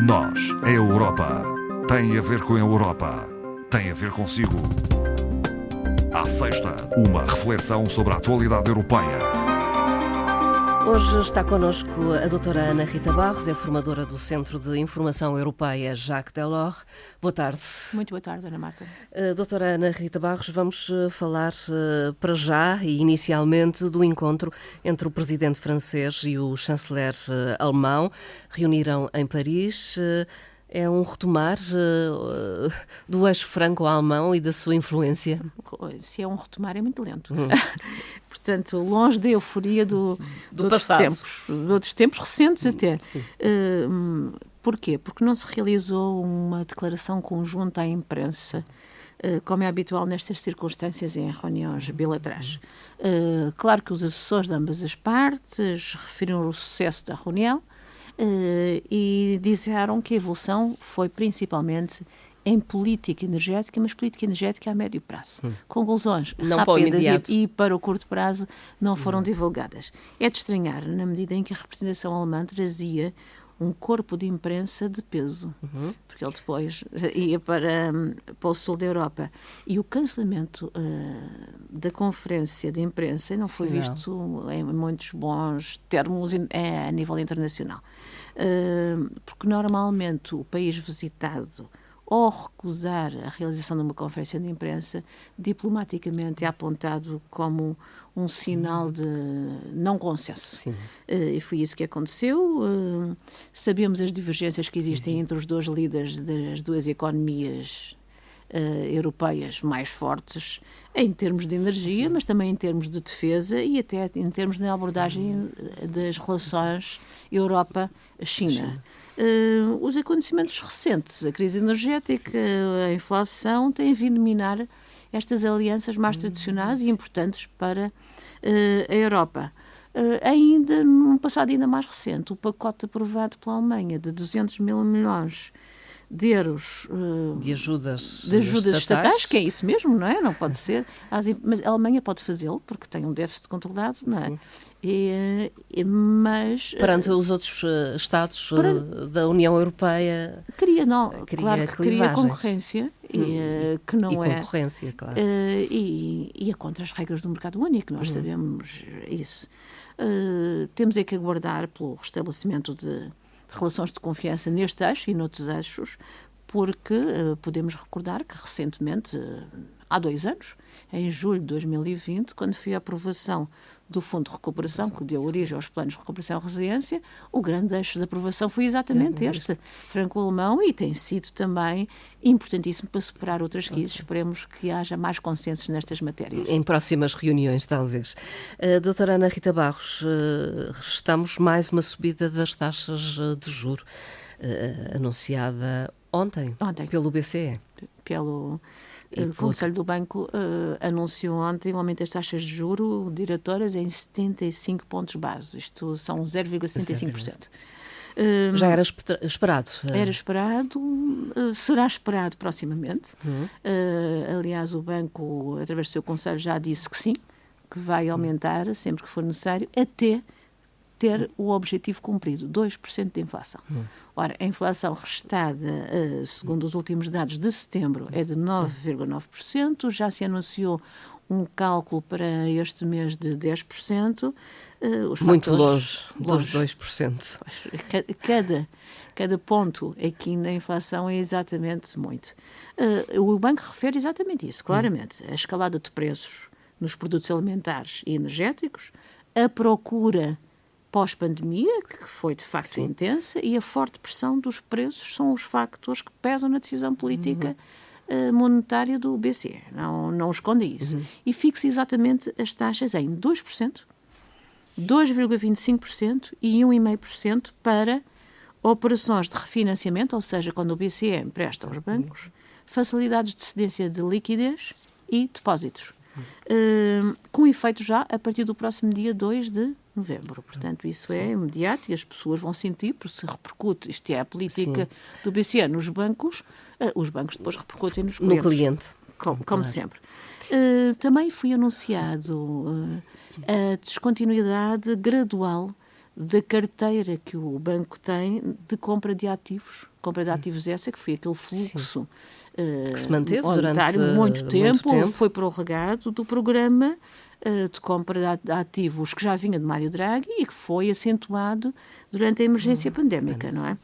Nós, a Europa, tem a ver com a Europa, tem a ver consigo. À sexta, uma reflexão sobre a atualidade europeia. Hoje está connosco a doutora Ana Rita Barros, é formadora do Centro de Informação Europeia Jacques Delors. Boa tarde. Muito boa tarde, Ana Marta. Doutora Ana Rita Barros, vamos falar para já e inicialmente do encontro entre o presidente francês e o chanceler alemão. Reuniram em Paris. É um retomar do eixo franco-alemão e da sua influência? Se é um retomar, é muito lento. Portanto, longe da euforia de outros tempos recentes até. Porquê? Porque não se realizou uma declaração conjunta à imprensa, como é habitual nestas circunstâncias em reuniões bilaterais. Claro que os assessores de ambas as partes referiram o sucesso da reunião, e disseram que a evolução foi principalmente em política energética, mas política energética a médio prazo. Conclusões não rápidas e para o curto prazo não foram divulgadas. É de estranhar, na medida em que a representação alemã trazia um corpo de imprensa de peso, porque ele depois ia para o sul da Europa. E o cancelamento da conferência de imprensa não foi visto em muitos bons termos a nível internacional. Porque normalmente o país visitado, ao recusar a realização de uma conferência de imprensa, diplomaticamente é apontado como um sinal de não consenso. E foi isso que aconteceu. Sabemos as divergências que existem entre os dois líderes das duas economias europeias mais fortes, em termos de energia, mas também em termos de defesa e até em termos de abordagem das relações Europa-China. Os acontecimentos recentes, a crise energética, a inflação, têm vindo minar estas alianças mais tradicionais e importantes para a Europa. Ainda num passado ainda mais recente, o pacote aprovado pela Alemanha de 200 mil milhões de euros de ajudas estatais, que é isso mesmo, não é? Não pode ser. Mas a Alemanha pode fazê-lo, porque tem um déficit controlado, não é? Mas perante os outros Estados da União Europeia queria concorrência que não é concorrência, claro. E é contra as regras do mercado único, nós sabemos isso. Temos é que aguardar pelo restabelecimento de relações de confiança neste eixo e noutros eixos, porque podemos recordar que recentemente, há 2 anos, em julho de 2020, quando foi a aprovação do Fundo de Recuperação, que deu origem aos planos de recuperação e resiliência, o grande eixo de aprovação foi exatamente este, franco-alemão, e tem sido também importantíssimo para superar outras crises. Esperemos que haja mais consensos nestas matérias. Em próximas reuniões, talvez. Doutora Ana Rita Barros, registamos mais uma subida das taxas de juro, anunciada ontem pelo BCE. O Conselho do Banco anunciou ontem o aumento das taxas de juros diretoras em 75 pontos base. Isto são 0,75%. Já era esperado? Era esperado, será esperado proximamente. Aliás, o Banco, através do seu Conselho, já disse que sim, que vai aumentar sempre que for necessário, até ter o objetivo cumprido, 2% de inflação. Ora, a inflação restada, segundo os últimos dados de setembro, é de 9,9%, já se anunciou um cálculo para este mês de 10%. Muito longe dos 2%. Cada ponto aqui na inflação é exatamente muito. O Banco refere exatamente isso, claramente. A escalada de preços nos produtos alimentares e energéticos, a procura pós-pandemia, que foi de facto intensa, e a forte pressão dos preços são os factores que pesam na decisão política monetária do BCE. Não esconde isso. E fixa exatamente as taxas em 2%, 2,25% e 1,5% para operações de refinanciamento, ou seja, quando o BCE empresta aos bancos, facilidades de cedência de liquidez e depósitos. Com efeito já a partir do próximo dia 2 de novembro. Portanto, isso é imediato e as pessoas vão sentir, porque se repercute, isto é a política do BCE nos bancos, os bancos depois repercutem nos clientes. No cliente. Como sempre. Também foi anunciado a descontinuidade gradual da carteira que o banco tem de compra de ativos. Compra de ativos essa que foi aquele fluxo que se manteve durante muito tempo, foi prorrogado do programa de compra de ativos que já vinha de Mário Draghi e que foi acentuado durante a emergência pandémica, não é?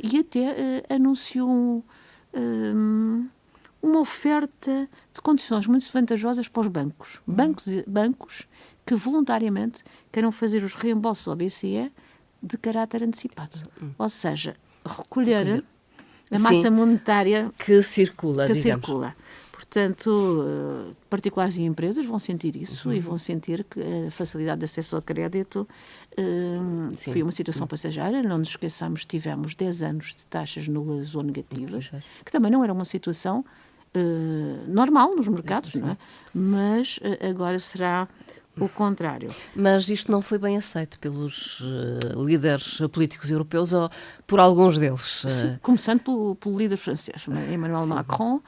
E até anunciou uma oferta de condições muito vantajosas para os bancos. Bancos que voluntariamente queiram fazer os reembolsos ao BCE de caráter antecipado. Ou seja, recolher a massa monetária que circula. Portanto, particulares e empresas vão sentir isso e vão sentir que a facilidade de acesso ao crédito foi uma situação passageira. Não nos esqueçamos, tivemos 10 anos de taxas nulas ou negativas, que também não era uma situação normal nos mercados, não é? Mas agora será o contrário. Mas isto não foi bem aceito pelos líderes políticos europeus ou por alguns deles? Sim, começando pelo líder francês, Emmanuel Macron.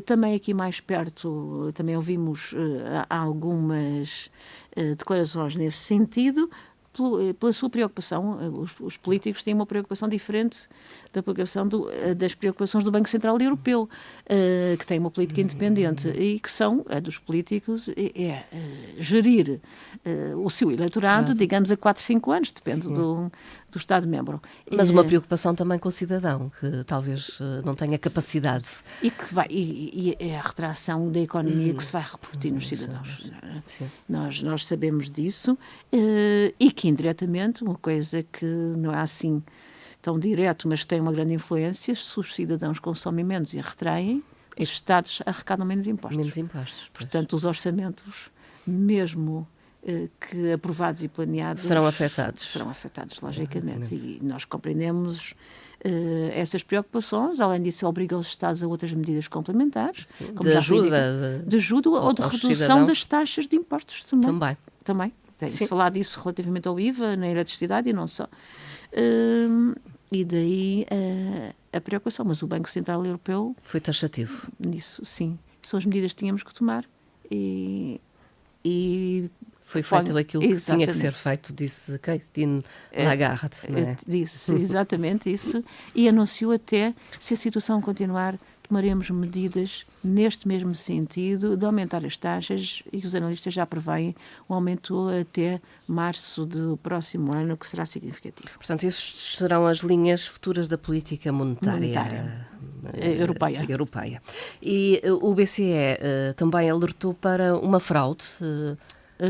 Também aqui mais perto, também ouvimos algumas declarações nesse sentido. Pela sua preocupação, os políticos têm uma preocupação diferente das preocupações do Banco Central Europeu, que tem uma política independente e que são, a dos políticos, gerir o seu eleitorado, digamos, a 4, 5 anos, depende do Estado-membro. Mas uma preocupação também com o cidadão, que talvez não tenha capacidade. E é a retração da economia que se vai repercutir nos cidadãos. Nós sabemos disso e que, indiretamente, uma coisa que não é assim tão direto, mas tem uma grande influência, se os cidadãos consomem menos e retraem, os Estados arrecadam menos impostos. Portanto, os orçamentos, mesmo que aprovados e planeados... Serão afetados, logicamente. E nós compreendemos essas preocupações. Além disso, obriga os Estados a outras medidas complementares. Sim, de ajuda ou de redução das taxas de impostos também. Tem-se falado disso relativamente ao IVA, na eletricidade e não só. E daí a preocupação. Mas o Banco Central Europeu... Foi taxativo. Nisso, sim. São as medidas que tínhamos que tomar e foi feito aquilo que tinha que ser feito, disse Christine Lagarde. Disse exatamente isso e anunciou até, se a situação continuar, tomaremos medidas neste mesmo sentido de aumentar as taxas e os analistas já preveem um aumento até março do próximo ano, que será significativo. Portanto, essas serão as linhas futuras da política monetária europeia. E o BCE também alertou para uma fraude.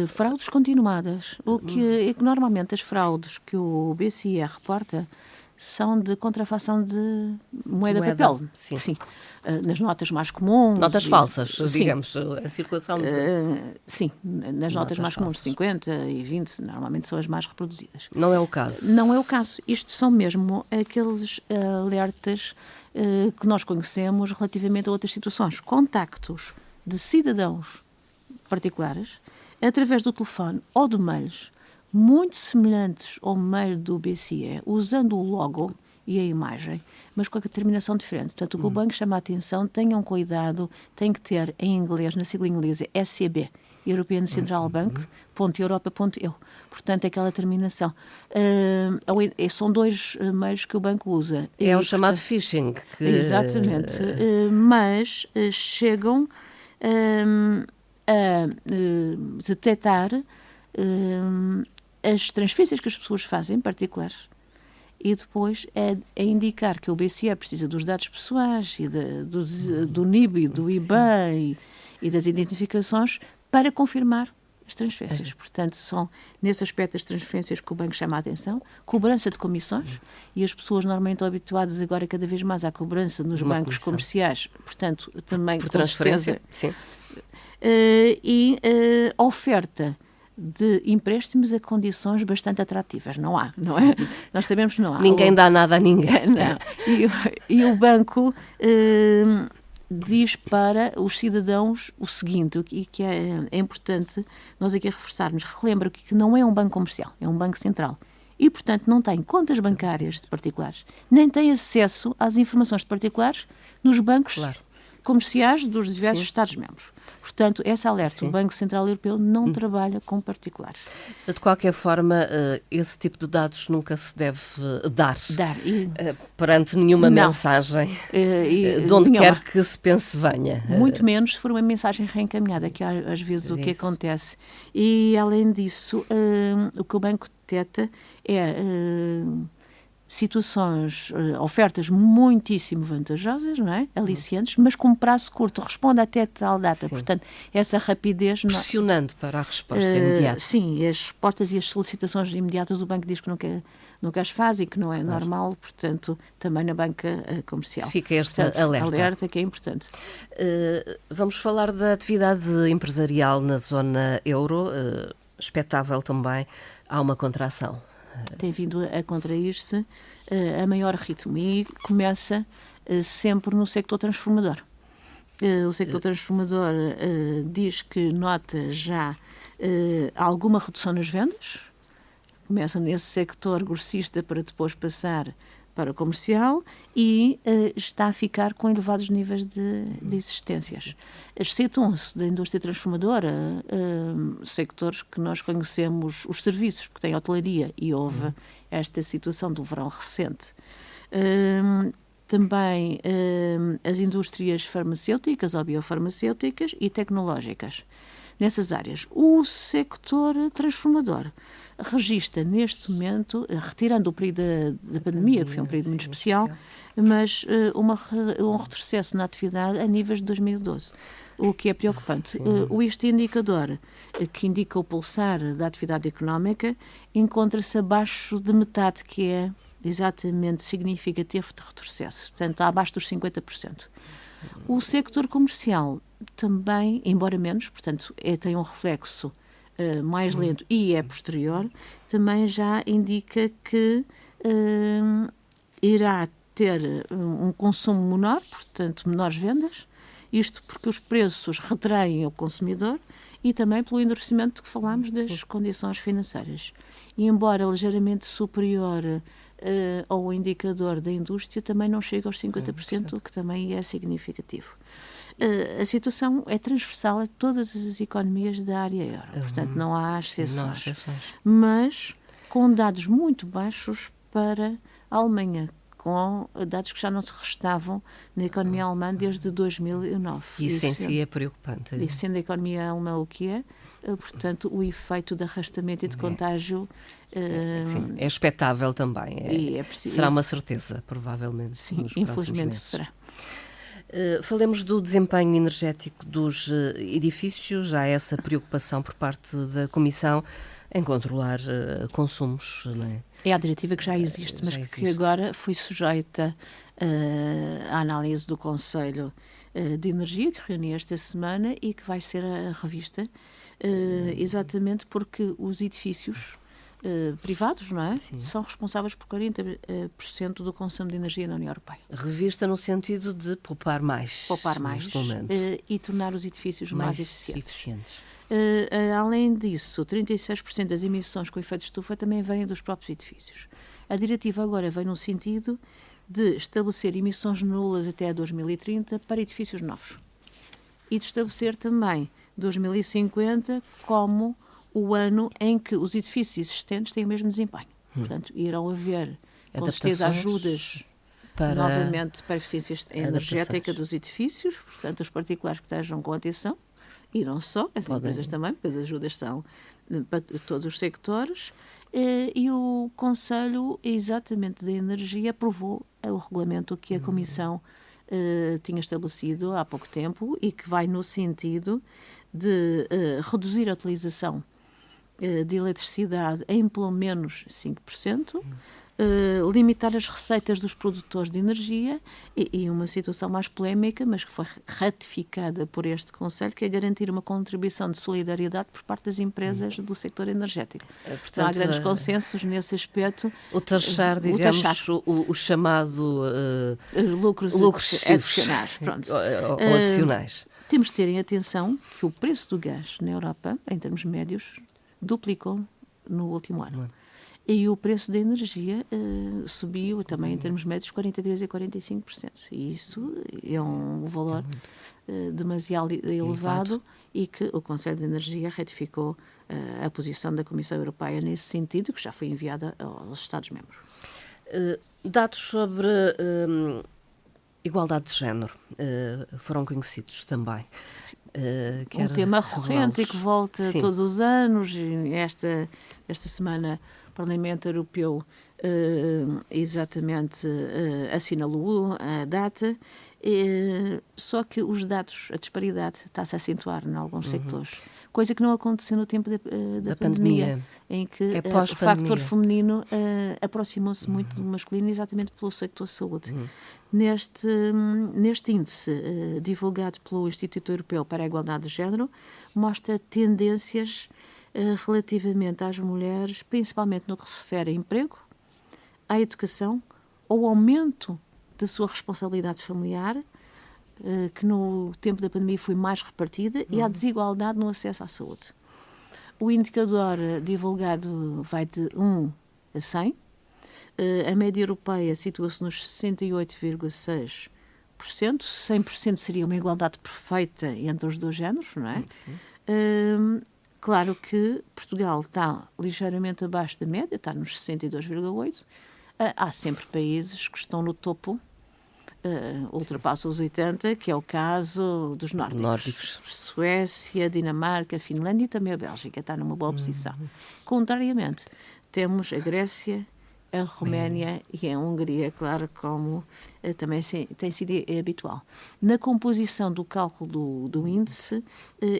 Fraudes continuadas. O que é que normalmente as fraudes que o BCE reporta são de contrafação de moeda papel. Sim. Nas notas mais comuns. Notas falsas, digamos, a circulação de... Sim, nas notas mais comuns, 50 e 20, normalmente são as mais reproduzidas. Não é o caso? Não é o caso. Isto são mesmo aqueles alertas que nós conhecemos relativamente a outras situações. Contactos de cidadãos particulares, através do telefone ou de mails, muito semelhantes ao mail do BCE, usando o logo e a imagem, mas com a determinação diferente. Portanto, o que o banco chama a atenção, tenham cuidado, tem que ter em inglês, na sigla inglesa, SCB, European Central Bank, .europa.eu. Portanto, aquela terminação. São 2 meios que o banco usa. É o chamado phishing. Exatamente. Mas chegam a detectar as transferências que as pessoas fazem, particulares, e depois a indicar que o BCE precisa dos dados pessoais e do NIB e do IBAN e das identificações para confirmar as transferências. Portanto, são nesse aspecto das transferências que o banco chama a atenção, cobrança de comissões, e as pessoas normalmente estão habituadas agora cada vez mais à cobrança nos bancos comerciais, portanto, também por transferência, sim. E oferta de empréstimos a condições bastante atrativas. Não é? Nós sabemos que não há. Ninguém dá nada a ninguém. Não. E o banco diz para os cidadãos o seguinte, e que é importante nós aqui reforçarmos. Relembra que não é um banco comercial, é um banco central. E, portanto, não tem contas bancárias de particulares, nem tem acesso às informações de particulares nos bancos comerciais dos diversos Estados-membros. portanto, essa alerta, o Banco Central Europeu não trabalha com particulares. De qualquer forma, esse tipo de dados nunca se deve dar perante nenhuma mensagem, de onde quer que se pense venha. Muito menos se for uma mensagem reencaminhada, que às vezes o que acontece. E, além disso, o que o banco detecta é situações, ofertas muitíssimo vantajosas, não é? Aliciantes, mas com prazo curto, responde até tal data. Sim. Portanto, essa rapidez... Pressionando para a resposta imediata. Sim, as respostas e as solicitações imediatas o banco diz que nunca as faz e que não é normal, portanto, também na banca comercial. Fica este alerta. Que é importante. Vamos falar da atividade empresarial na zona euro. Expectável também, há uma contração. Tem vindo a contrair-se a maior ritmo e começa sempre no sector transformador. O sector transformador diz que nota já alguma redução nas vendas, começa nesse sector grossista para depois passar para o comercial e está a ficar com elevados níveis de existências. Excetuam-se da indústria transformadora sectores que nós conhecemos, os serviços, que têm hotelaria, e houve esta situação do verão recente. Também as indústrias farmacêuticas ou biofarmacêuticas e tecnológicas. Nessas áreas, o sector transformador registra neste momento, retirando o período da pandemia, que foi um período muito especial, mas um retrocesso na atividade a níveis de 2012, o que é preocupante. Este indicador, que indica o pulsar da atividade económica, encontra-se abaixo de metade, que é exatamente significativo de retrocesso, portanto, abaixo dos 50%. O sector comercial também, embora menos, portanto, tem um reflexo mais lento e é posterior, também já indica que irá ter um consumo menor, portanto, menores vendas, isto porque os preços retraem ao consumidor e também pelo endurecimento que falámos das condições financeiras. E, embora ligeiramente superior ao indicador da indústria, também não chega aos 50%, o que também é significativo. A situação é transversal a todas as economias da área euro, portanto não há exceções. Mas com dados muito baixos para a Alemanha, com dados que já não se restavam na economia alemã desde 2009. Isso em si é preocupante. E sendo a economia alemã o que é, portanto, o efeito de arrastamento e de contágio... Sim, é expectável também. Será uma certeza, provavelmente. Sim, infelizmente será. Falemos do desempenho energético dos edifícios. Há essa preocupação por parte da Comissão em controlar consumos, não é? É a diretiva que já existe, mas que agora foi sujeita à análise do Conselho de Energia, que reuniu esta semana e que vai ser revista, exatamente porque os edifícios privados, não é? Sim. São responsáveis por 40% do consumo de energia na União Europeia. Revista no sentido de poupar mais. Poupar mais e tornar os edifícios mais eficientes. Além disso, 36% das emissões com efeito de estufa também vêm dos próprios edifícios. A diretiva agora vem no sentido de estabelecer emissões nulas até 2030 para edifícios novos e de estabelecer também 2050 como o ano em que os edifícios existentes têm o mesmo desempenho. Portanto, irão haver, com certeza, ajudas novamente para a eficiência energética dos edifícios, portanto, os particulares que estejam com atenção, e não só, as empresas também, porque as ajudas são para todos os sectores, e o Conselho, exatamente da Energia, aprovou o regulamento que a Comissão tinha estabelecido há pouco tempo e que vai no sentido de reduzir a utilização de eletricidade em pelo menos 5%, limitar as receitas dos produtores de energia e uma situação mais polémica, mas que foi ratificada por este Conselho, que é garantir uma contribuição de solidariedade por parte das empresas do setor energético. Portanto, há grandes consensos nesse aspecto. O taxar, digamos, o chamado lucros adicionais. Pronto. Ou adicionais. Temos de ter em atenção que o preço do gás na Europa, em termos médios, duplicou no último ano. e o preço da energia subiu também em termos médios 43% e 45%. E isso é um valor demasiado elevado e que o Conselho de Energia retificou a posição da Comissão Europeia nesse sentido, que já foi enviada aos Estados-membros. Dados sobre igualdade de género foram conhecidos também. Um tema recorrente e que volta todos os anos. E esta semana o Parlamento Europeu exatamente assinalou a data, só que os dados, a disparidade está-se a acentuar em alguns sectores, coisa que não aconteceu no tempo da pandemia, em que o factor feminino aproximou-se muito do masculino exatamente pelo sector de saúde. Neste índice divulgado pelo Instituto Europeu para a Igualdade de Género, mostra tendências relativamente às mulheres, principalmente no que se refere a emprego, à educação, ao aumento da sua responsabilidade familiar, que no tempo da pandemia foi mais repartida, e à desigualdade no acesso à saúde. O indicador divulgado vai de 1 a 100. A média europeia situa-se nos 68,6%. 100% seria uma igualdade perfeita entre os dois géneros, não é? Claro que Portugal está ligeiramente abaixo da média, está nos 62,8%. Há sempre países que estão no topo, ultrapassam os 80%, que é o caso dos nórdicos. Suécia, Dinamarca, Finlândia e também a Bélgica está numa boa posição. Contrariamente, temos a Grécia, a Roménia e a Hungria, claro, como também tem sido habitual. Na composição do cálculo do índice,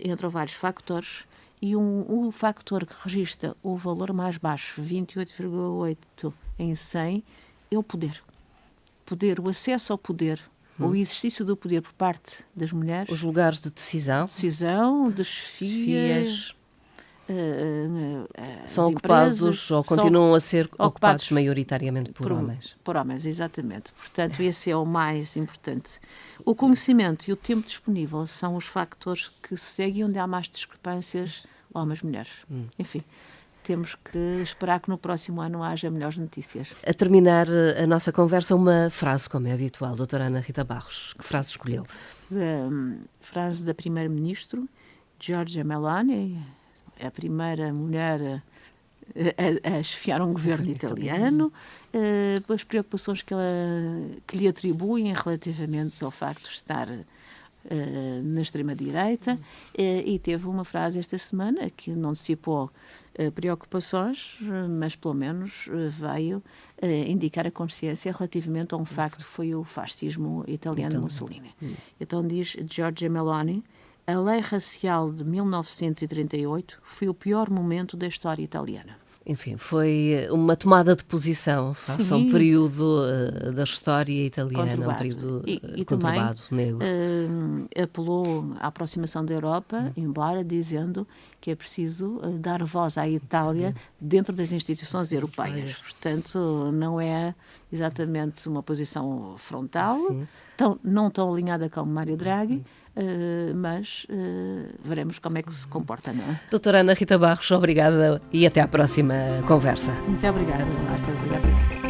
entram vários factores, e o factor que registra o valor mais baixo, 28,8 em 100, é o poder. O acesso ao poder, o exercício do poder por parte das mulheres. Os lugares de decisão, de chefias, são ocupados ou continuam a ser ocupados maioritariamente por homens. Por homens, exatamente. Portanto, esse é o mais importante. O conhecimento e o tempo disponível são os factores que seguem onde há mais discrepâncias homens-mulheres. Enfim, temos que esperar que no próximo ano haja melhores notícias. A terminar a nossa conversa, uma frase, como é habitual, doutora Ana Rita Barros. Que frase escolheu? Frase da Primeira-Ministro, Giorgia Meloni, a primeira mulher a chefiar um governo italiano, pelas preocupações que lhe atribuem relativamente ao facto de estar na extrema-direita, e teve uma frase esta semana que não dissipou preocupações, mas pelo menos veio indicar a consciência relativamente a um facto que foi o fascismo italiano de Mussolini. Então diz Giorgia Meloni: a lei racial de 1938 foi o pior momento da história italiana. Enfim, foi uma tomada de posição face a um período da história italiana, um período conturbado, negro. Apelou à aproximação da Europa, embora dizendo que é preciso dar voz à Itália dentro das instituições europeias. Portanto, não é exatamente uma posição frontal, não tão alinhada com Mário Draghi, mas veremos como é que se comporta, não é? Doutora Ana Rita Barros, obrigada e até à próxima conversa. Muito obrigada, Marta. Obrigada.